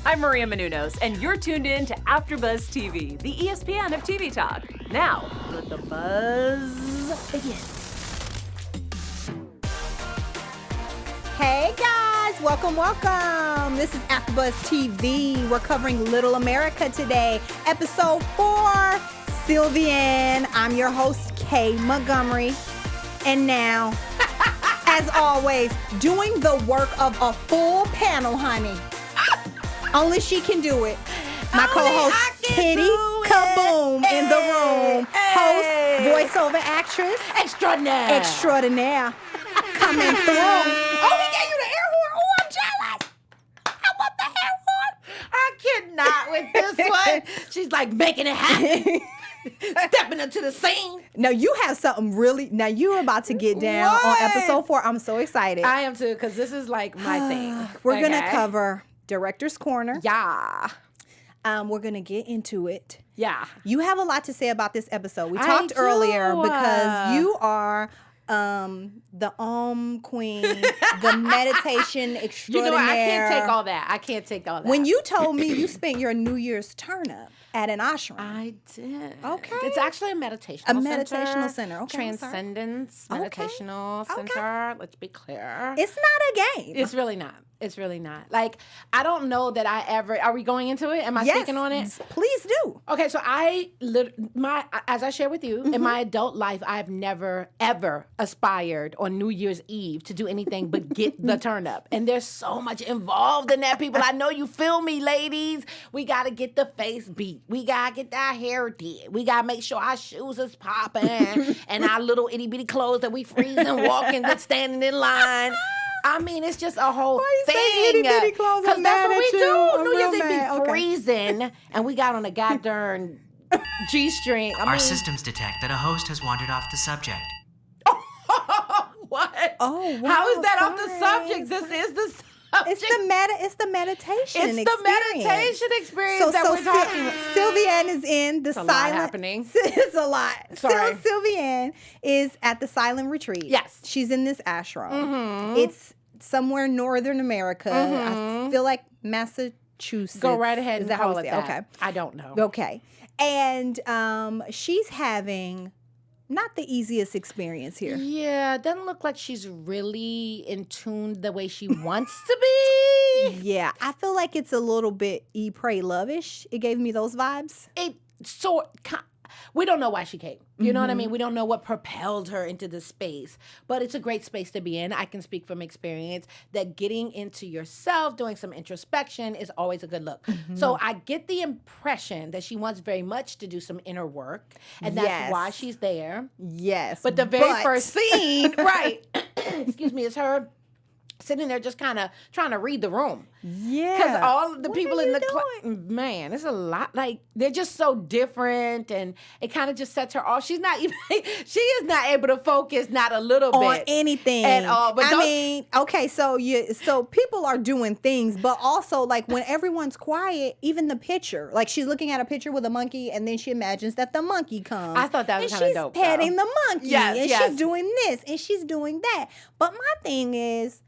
I'm Maria Menounos, and you're tuned in to AfterBuzz TV, the ESPN of TV talk. Now, let the buzz begin. Hey guys, welcome. This is AfterBuzz TV. We're covering Little America today, episode 4, Sylviane. I'm your host, Kay Montgomery. And now, as always, doing the work of a full panel, honey. Only she can do it. My co-host, Kittie, Kaboom, in the room. Host, voiceover actress. Extraordinaire. Coming through. Oh, he gave you the air horn. Oh, I'm jealous. I want the air horn. I cannot with this one. She's like making it happen. Stepping into the scene. Now you have something really. Now you're about to get down on episode 4. I'm so excited. I am too, because this is like my thing. We're gonna cover Director's Corner. Yeah. We're gonna get into it. Yeah. You have a lot to say about this episode. We talked earlier because you are the queen, the meditation extraordinaire. You know, I can't take all that. When you told me you spent your New Year's turn up at an ashram. I did. Okay. It's actually a meditational center. Okay, Transcendence meditational center. Let's be clear. It's not a game. It's really not. It's really not. Like, I don't know that I ever. Are we going into it? Am I speaking on it? Please do. Okay, so as I share with you, in my adult life, I've never ever aspired on New Year's Eve to do anything but get the turn up. And there's so much involved in that, people. I know you feel me, ladies. We gotta get the face beat. We gotta get our hair did. We gotta make sure our shoes is popping and our little itty bitty clothes that we freeze and walking, that's standing in line. I mean, it's just a whole thing. Because that's what we do. New Year's Eve be freezing, and we got on a goddamn G-string. Our systems detect that a host has wandered off the subject. What? Oh, wow. How is that off the subject? This is the subject. It's the meditation experience. It's the meditation experience that we're talking about. Sylviane is in the silent. It's a lot happening. It's a lot. Sorry. Sylviane is at the silent retreat. Yes. She's in this ashram. Mm-hmm. It's somewhere in Northern America. Mm-hmm. I feel like Massachusetts. Go right ahead and call it that. Okay. I don't know. Okay. And she's having not the easiest experience here. Yeah, it doesn't look like she's really in tune the way she wants to be. Yeah, I feel like it's a little bit Eat, Pray, Love-ish. It gave me those vibes. We don't know why she came. You know what I mean? We don't know what propelled her into this space. But it's a great space to be in. I can speak from experience that getting into yourself, doing some introspection is always a good look. So I get the impression that she wants very much to do some inner work. And that's why she's there. Yes. But the very first scene, right, excuse me, is her sitting there just kind of trying to read the room. Yeah. Because all of the people in the class, man, it's a lot. Like, they're just so different, and it kind of just sets her off. She is not able to focus not a little bit. On anything. At all. But I mean, okay, so people are doing things, but also, like, when everyone's quiet, even the picture, like, she's looking at a picture with a monkey, and then she imagines that the monkey comes. I thought that was kind of dope. And she's petting the monkey. Yes, and she's doing this, and she's doing that. But my thing is,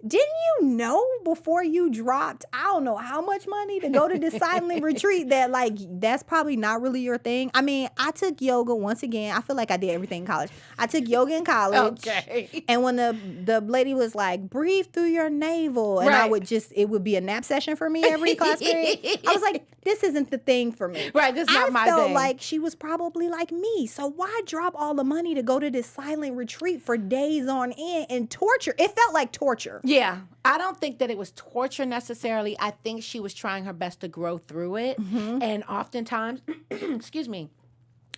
didn't you know before you dropped, I don't know how much money to go to this silent retreat that, like, that's probably not really your thing? I mean, I took yoga once again. I feel like I did everything in college. I took yoga in college. Okay. And when the lady was like, breathe through your navel, and it would be a nap session for me every class period. I was like, this isn't the thing for me. Right, this is not my thing. I felt like she was probably like me. So why drop all the money to go to this silent retreat for days on end and torture? It felt like torture. Yeah. I don't think that it was torture necessarily. I think she was trying her best to grow through it. And oftentimes, excuse me,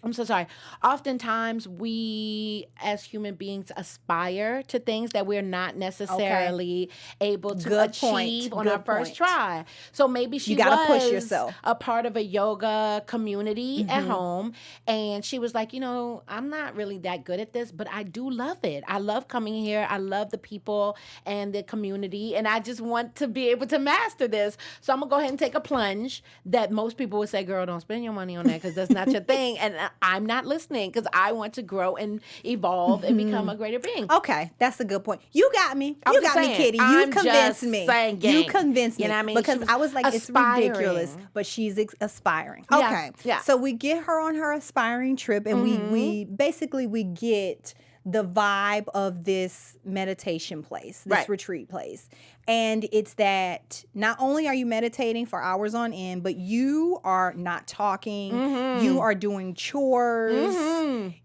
I'm so sorry. Oftentimes, we as human beings aspire to things that we're not necessarily able to achieve on our first try. So maybe she push yourself. A part of a yoga community at home, and she was like, I'm not really that good at this, but I do love it. I love coming here. I love the people and the community, and I just want to be able to master this. So I'm going to go ahead and take a plunge that most people would say, girl, don't spend your money on that because that's not your thing. And I'm not listening because I want to grow and evolve and become a greater being. Okay, that's a good point. You got me. I'm You just got me, saying, Kittie. You I'm convinced just me. saying, You gang. convinced me. You know what I mean? Because She was I was like, aspiring. it's ridiculous, but she's aspiring. Yeah, Okay. yeah. So we get her on her aspiring trip, and we basically get the vibe of this meditation place, this Right. retreat place. And it's that not only are you meditating for hours on end, but you are not talking. You are doing chores.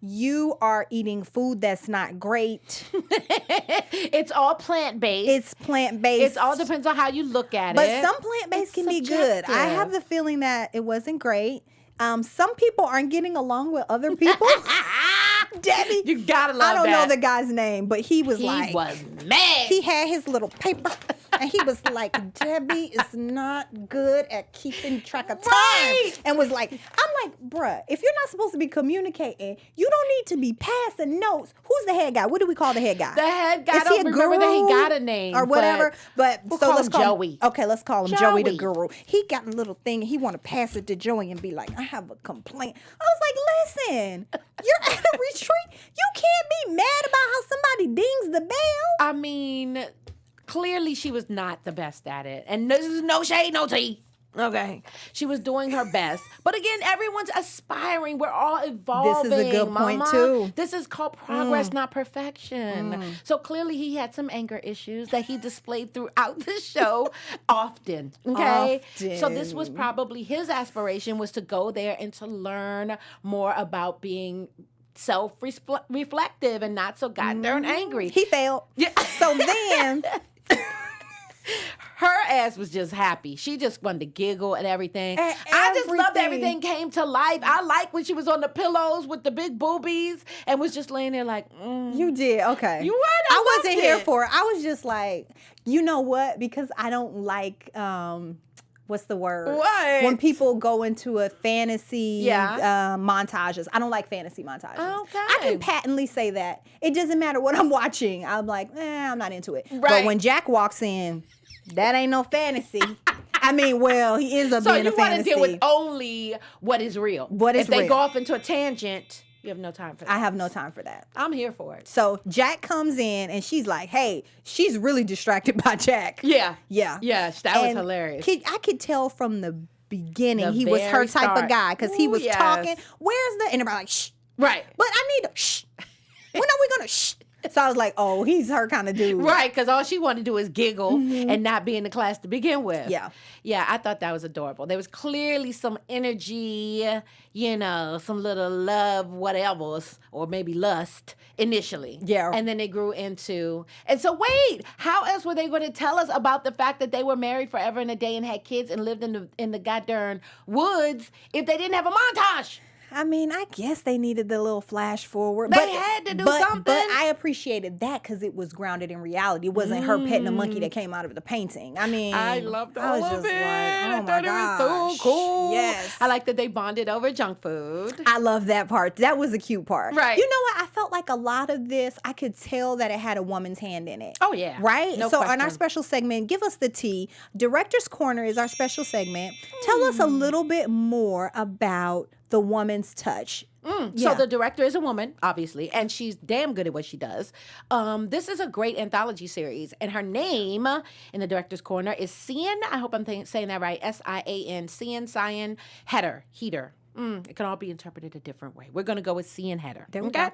You are eating food that's not great. It's all plant-based. It's plant-based. It all depends on how you look at But it. some plant-based It's can be good. I subjective. have the feeling that it wasn't great. Some people aren't getting along with other people. Debbie, You gotta love I don't know that. the guy's name, but he was He like, was mad. he had his little paper, and he was like, Debbie is not good at keeping track of time, Right. and was like, I'm like, bruh, if you're not supposed to be communicating, you don't need to be passing notes. Who's the head guy? What do we call the head guy? The head guy, Is I he don't a remember that he guru got a name. or whatever. But we'll so call let's him call Joey. Okay, let's call him Joey the Joey. guru. He got a little thing. He want to pass it to Joey and be like, I have a complaint. I was like, listen, you're at a retreat. You can't be mad about how somebody dings the bell. I mean, clearly she was not the best at it. And this is no shade, no tea. Okay. She was doing her best. But again, everyone's aspiring. We're all evolving. This is a good point, Mama. too. This is called progress, not perfection. So clearly he had some anger issues that he displayed throughout the show often. Okay. So this was probably his aspiration, was to go there and to learn more about being self-reflective and not so goddamn angry. He failed. Yeah. So then, Her ass was just happy. She just wanted to giggle and everything. At I just loved everything. everything came to life. I like when she was on the pillows with the big boobies and was just laying there like, you did. Okay. You what? I I wasn't loved here it. for it. I was just like, you know what? Because I don't like, what's the word? What? When people go into a fantasy Yeah. montages. I don't like fantasy montages. Okay. I can patently say that. It doesn't matter what I'm watching. I'm like, I'm not into it. But Right. when Jack walks in, that ain't no fantasy. I mean, well, he ends up So being you a want to fantasy. deal with only what is real. What is if they real. go off into a tangent, you have no time for that. I have no time for that. I'm here for it. So Jack comes in and she's like, hey, she's really distracted by Jack. Yeah. Yeah. Yeah, that was And hilarious. I could tell from the beginning The he was her very type start. of guy because he Ooh, was yes. talking. Where's the? And everybody like, shh. Right. But I need a shh. When are we gonna shh? So I was like, oh, he's her kind of dude. Right, because all she wanted to do is giggle and not be in the class to begin with. Yeah. Yeah, I thought that was adorable. There was clearly some energy, some little love, whatevers, or maybe lust initially. Yeah. And then it grew into, and so wait, how else were they going to tell us about the fact that they were married forever and a day and had kids and lived in the goddamn woods if they didn't have a montage? I mean, I guess they needed the little flash forward. They had to do something. But I appreciated that because it was grounded in reality. It wasn't her petting a monkey that came out of the painting. I mean, I loved I was all just of it. like, oh I my thought it was so gosh. cool. Yes. I like that they bonded over junk food. I love that part. That was a cute part. Right. You know what? I felt like a lot of this, I could tell that it had a woman's hand in it. Oh, yeah. Right? No so on our question. special segment, give us the tea. Director's Corner is our special segment. Tell us a little bit more about the woman's touch. Yeah. So the director is a woman, obviously, and she's damn good at what she does. This is a great anthology series, and her name in the director's corner is Sian. I hope I'm saying that right. Sian. Sian Heater. It can all be interpreted a different way. We're going to go with Sian Heater. There we go.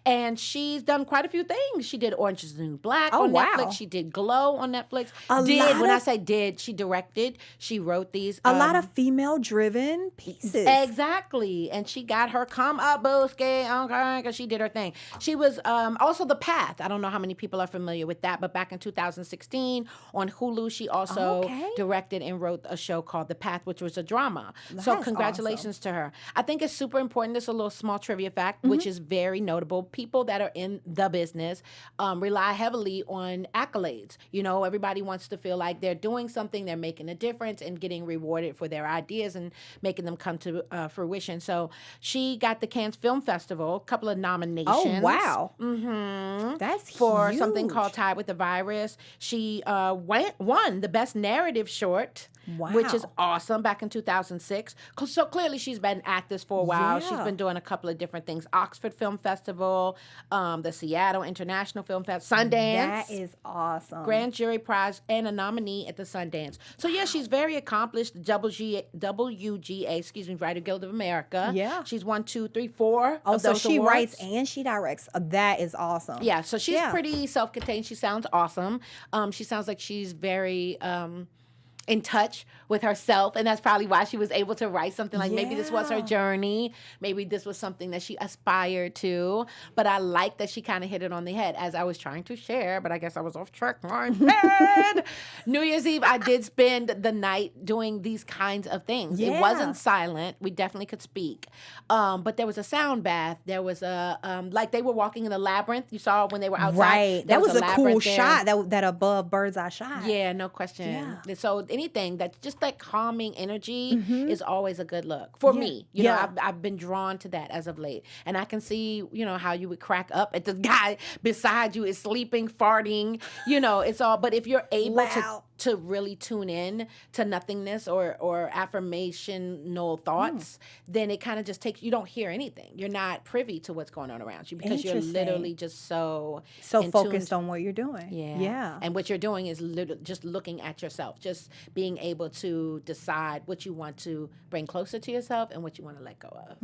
And she's done quite a few things. She did Orange is the New Black Oh, on wow. Netflix. She did Glow on Netflix. When I say did, she directed. She wrote these. A lot of female-driven pieces. Exactly. And she got her come up, Booski, okay, because she did her thing. She was also The Path. I don't know how many people are familiar with that, but back in 2016 on Hulu, she also Okay. directed and wrote a show called The Path, which was a drama. So That's congratulations to her. I think it's super important. This is a little small trivia fact, which is very notable. People that are in the business rely heavily on accolades. Everybody wants to feel like they're doing something, they're making a difference and getting rewarded for their ideas and making them come to fruition. So she got the Cannes Film Festival, a couple of nominations. Oh, wow. Mm-hmm. That's For huge. something called Tied with the Virus. She won the Best Narrative Short, which is Wow. awesome, back in 2006. So clearly she's been an actress for a while. Yeah. She's been doing a couple of different things. Oxford Film Festival, the Seattle International Film Festival, Sundance. That is awesome. Grand Jury Prize and a nominee at the Sundance. So yeah, she's very accomplished. WGA, Writer Guild of America. Yeah. She's 1, 2, 3, 4. Oh, of so those she awards. writes and she directs. That is awesome. Yeah, so she's Yeah. pretty self-contained. She sounds awesome. She sounds like she's very in touch with herself, and that's probably why she was able to write something like maybe this was her Yeah. journey, maybe this was something that she aspired to. But I like that she kind of hit it on the head, as I was trying to share, but I guess I was off track. My bad. New Year's Eve, I did spend the night doing these kinds of things. Yeah. It wasn't silent. We definitely could speak. But there was a sound bath. There was a, like they were walking in the labyrinth. You saw when they were outside. Right. There That was a cool labyrinth there. shot, that above bird's eye shot. Yeah, no question. Yeah. So anything that's just that calming energy is always a good look for me. You know, Yeah. I've been drawn to that as of late, and I can see, you know, how you would crack up at the guy beside you is sleeping, farting. You know, it's all. But if you're able Loud. to really tune in to nothingness or affirmational thoughts, then it kind of just takes. You don't hear anything. You're not privy to what's going on around you because you're Interesting. literally just so in focused tune. on what you're doing. Yeah. Yeah. And what you're doing is just looking at yourself, just being able to decide what you want to bring closer to yourself and what you want to let go of.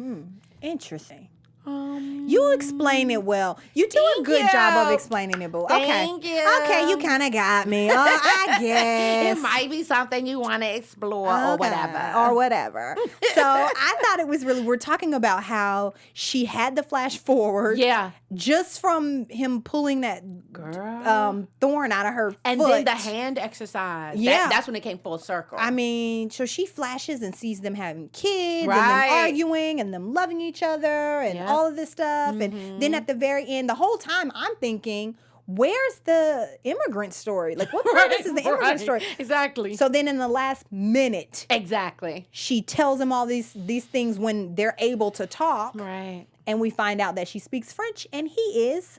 Interesting. You explain it well. You do a Thank good job of you. explling it, boo. Thank you. Okay, you kind of got me. I guess. It might be something you want to explore or Okay, whatever. Or whatever. So I thought it was really, we're talking about how she had the flash forward. Yeah. Just from him pulling that Girl. thorn out of her And foot. then the hand exercise. Yeah. That's when it came full circle. I mean, so she flashes and sees them having kids and Right. them arguing and them loving each other and Yeah. all of this stuff. And then at the very end, the whole time I'm thinking, where's the immigrant story? Like, what part is the immigrant Right. story? Exactly. So then in the last minute, Exactly. she tells him all these things when they're able to talk. Right. And we find out that she speaks French and he is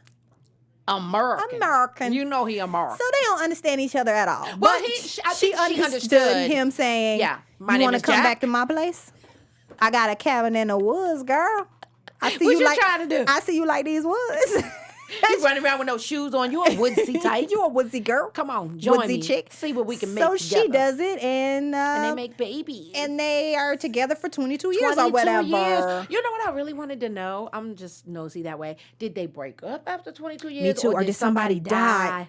American. American. You know he American. So they don't understand each other at all. Well, But I she think she understood understood. him saying, Yeah, my you name want to is come Jack." back to my place? I got a cabin in the woods, girl. I see What you you like, trying to do? I see you like these woods. You running around with no shoes on. You a woodsy type. You a woodsy girl. Come on, join woodsy me. chick. See what we can make So together. she does it, and And they make babies. and they are together for 22 years or 22 whatever. years. You know what I really wanted to know? I'm just nosy that way. Did they break up after 22 years? too. Or did somebody die?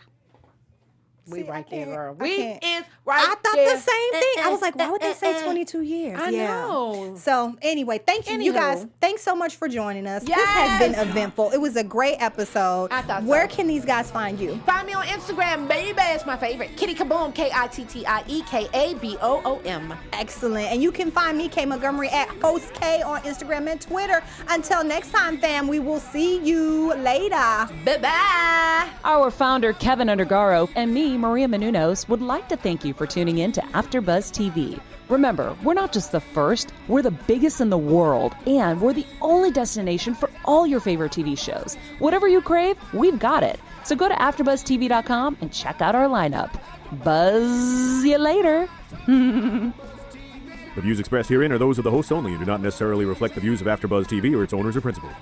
We See, I right there, can't- girl. I We can't. is right I thought there. the same thing. I was like, why would they say 22 years? I know. So anyway, thank you. You Anywho. guys, thanks so much for joining us. This has been Yes. eventful. It was a great episode. I thought so. Where can these guys find you? Find me on Instagram, baby. It's my favorite. Kittie Kaboom, KITTIEKABOOM. Excellent. And you can find me, K Montgomery, at Host K on Instagram and Twitter. Until next time, fam, we will see you later. Bye-bye. Our founder, Keven Undergaro, and me, Maria Menounos, would like to thank you for tuning in to AfterBuzz TV. Remember, we're not just the first, we're the biggest in the world, and we're the only destination for all your favorite TV shows. Whatever you crave, we've got it. So go to AfterBuzzTV.com and check out our lineup. Buzz you later. The views expressed herein are those of the hosts only and do not necessarily reflect the views of AfterBuzz TV or its owners or principals.